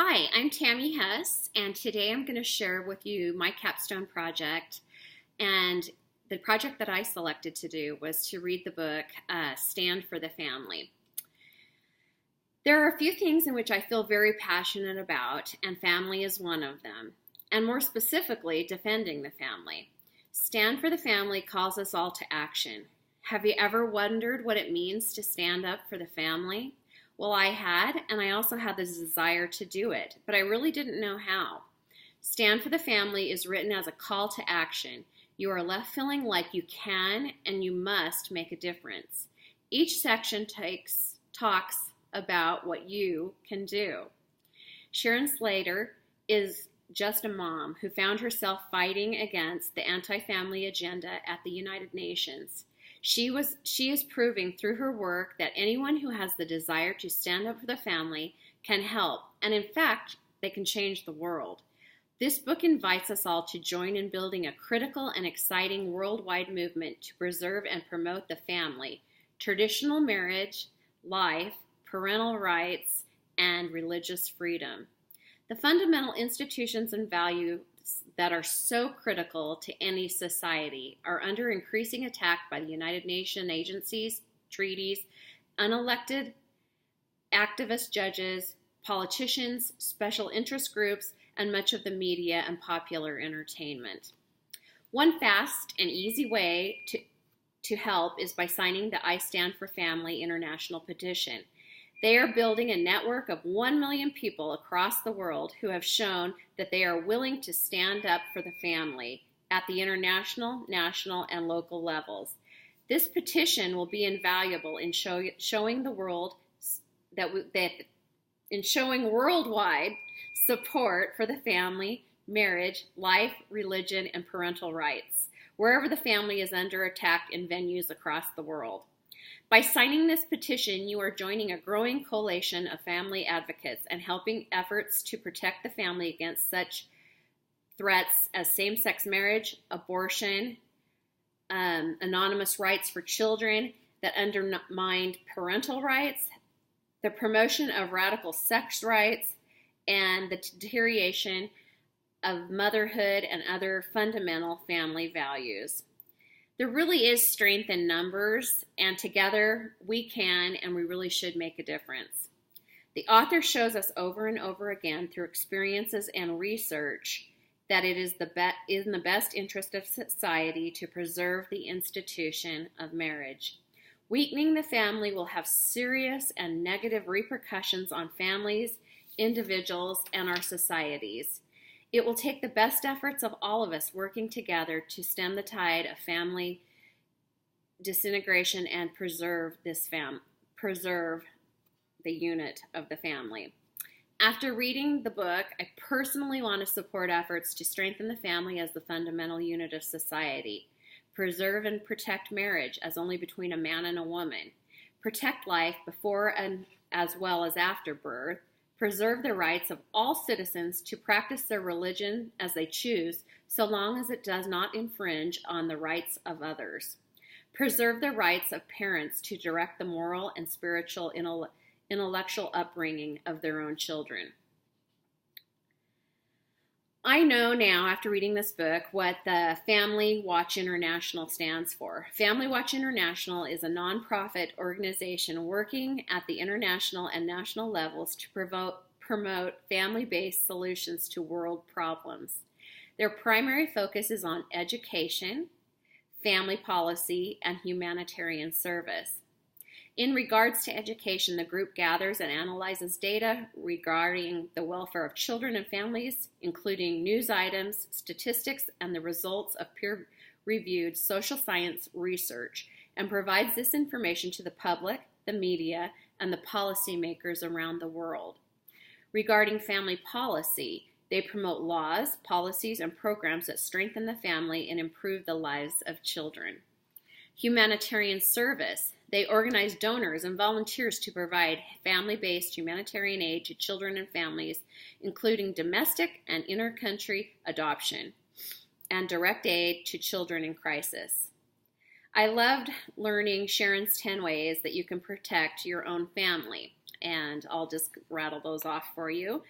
Hi, I'm Tammy Hess, and today I'm going to share with you my capstone project. And the project that I selected to do was to read the book Stand for the Family. There are a few things in which I feel very passionate about, and family is one of them, and more specifically, defending the family. Stand for the Family calls us all to action. Have you ever wondered what it means to stand up for the family? Well, I had, and I also had the desire to do it, but I really didn't know how. Stand for the Family is written as a call to action. You are left feeling like you can and you must make a difference. Each section talks about what you can do. Sharon Slater is just a mom who found herself fighting against the anti-family agenda at the United Nations. She is proving through her work that anyone who has the desire to stand up for the family can help, and in fact, they can change the world. This book invites us all to join in building a critical and exciting worldwide movement to preserve and promote the family, traditional marriage, life, parental rights, and religious freedom. The fundamental institutions and values that are so critical to any society are under increasing attack by the United Nations agencies, treaties, unelected activist judges, politicians, special interest groups, and much of the media and popular entertainment. One fast and easy way to help is by signing the I Stand for Family International Petition. They are building a network of 1 million people across the world who have shown that they are willing to stand up for the family at the international, national, and local levels. This petition will be invaluable in showing the world in showing worldwide support for the family, marriage, life, religion, and parental rights, wherever the family is under attack in venues across the world. By signing this petition, you are joining a growing coalition of family advocates and helping efforts to protect the family against such threats as same-sex marriage, abortion, anonymous rights for children that undermine parental rights, the promotion of radical sex rights, and the deterioration of motherhood and other fundamental family values. There really is strength in numbers, and together we can and we really should make a difference. The author shows us over and over again through experiences and research that it is in the best interest of society to preserve the institution of marriage. Weakening the family will have serious and negative repercussions on families, individuals, and our societies. It will take the best efforts of all of us working together to stem the tide of family disintegration and preserve the unit of the family. After reading the book, I personally want to support efforts to strengthen the family as the fundamental unit of society, preserve and protect marriage as only between a man and a woman, protect life before and as well as after birth, preserve the rights of all citizens to practice their religion as they choose, so long as it does not infringe on the rights of others. Preserve the rights of parents to direct the moral and spiritual intellectual upbringing of their own children. I know now, after reading this book, what the Family Watch International stands for. Family Watch International is a nonprofit organization working at the international and national levels to promote family-based solutions to world problems. Their primary focus is on education, family policy, and humanitarian service. In regards to education, the group gathers and analyzes data regarding the welfare of children and families, including news items, statistics, and the results of peer-reviewed social science research, and provides this information to the public, the media, and the policymakers around the world. Regarding family policy, they promote laws, policies, and programs that strengthen the family and improve the lives of children. Humanitarian service. They organize donors and volunteers to provide family-based humanitarian aid to children and families, including domestic and inter-country adoption, and direct aid to children in crisis. I loved learning Sharon's 10 ways that you can protect your own family, and I'll just rattle those off for you.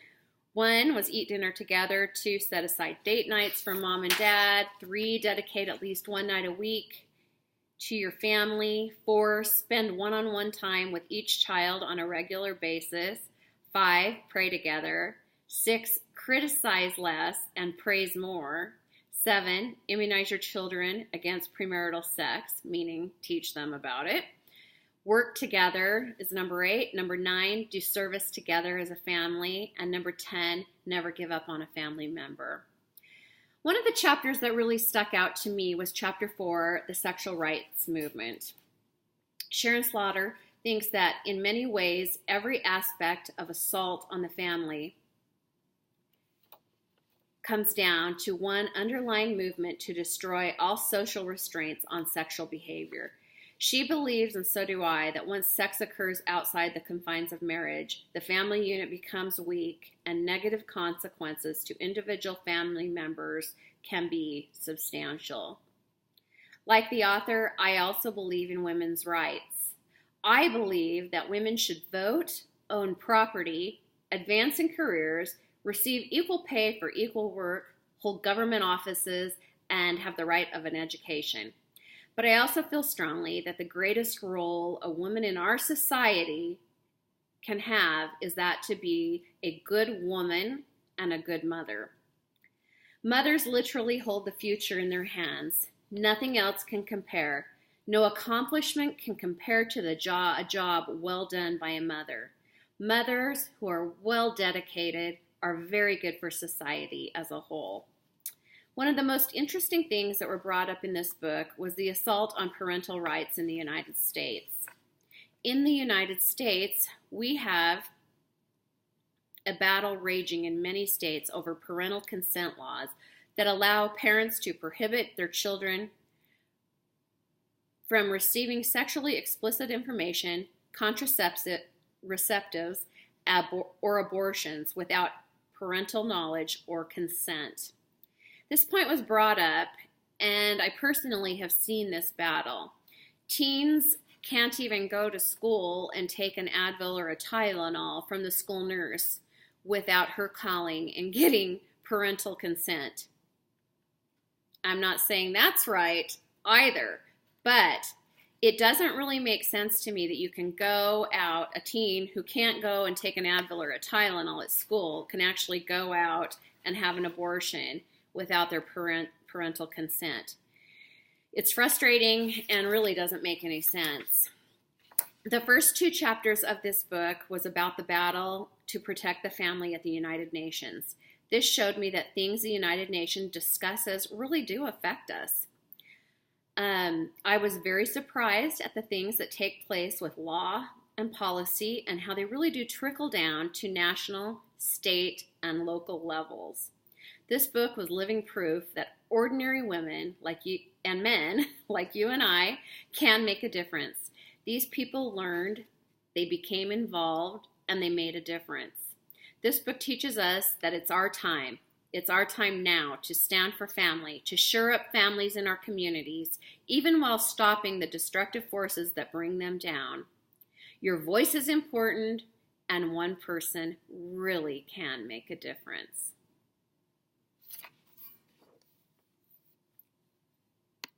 1 was eat dinner together. 2, set aside date nights for mom and dad. 3, dedicate at least one night a week to your family. 4, spend one-on-one time with each child on a regular basis. 5, pray together. 6, criticize less and praise more. 7, immunize your children against premarital sex, meaning teach them about it. Work together is number 8. Number 9, do service together as a family. And number 10, never give up on a family member. One of the chapters that really stuck out to me was chapter 4, the sexual rights movement. Sharon Slaughter thinks that in many ways, every aspect of assault on the family comes down to one underlying movement to destroy all social restraints on sexual behavior. She believes, and so do I, that once sex occurs outside the confines of marriage, the family unit becomes weak and negative consequences to individual family members can be substantial. Like the author, I also believe in women's rights. I believe that women should vote, own property, advance in careers, receive equal pay for equal work, hold government offices, and have the right of an education. But I also feel strongly that the greatest role a woman in our society can have is that to be a good woman and a good mother. Mothers literally hold the future in their hands. Nothing else can compare. No accomplishment can compare to a job well done by a mother. Mothers who are well dedicated are very good for society as a whole. One of the most interesting things that were brought up in this book was the assault on parental rights in the United States. In the United States, we have a battle raging in many states over parental consent laws that allow parents to prohibit their children from receiving sexually explicit information, contraceptives, or abortions without parental knowledge or consent. This point was brought up, and I personally have seen this battle. Teens can't even go to school and take an Advil or a Tylenol from the school nurse without her calling and getting parental consent. I'm not saying that's right either, but it doesn't really make sense to me that you can go out, a teen who can't go and take an Advil or a Tylenol at school can actually go out and have an abortion without their parental consent. It's frustrating and really doesn't make any sense. The first 2 chapters of this book was about the battle to protect the family at the United Nations. This showed me that things the United Nations discusses really do affect us. I was very surprised at the things that take place with law and policy and how they really do trickle down to national, state, and local levels. This book was living proof that ordinary women like you and men like you and I can make a difference. These people learned, they became involved, and they made a difference. This book teaches us that it's our time. It's our time now to stand for family, to shore up families in our communities, even while stopping the destructive forces that bring them down. Your voice is important, and one person really can make a difference.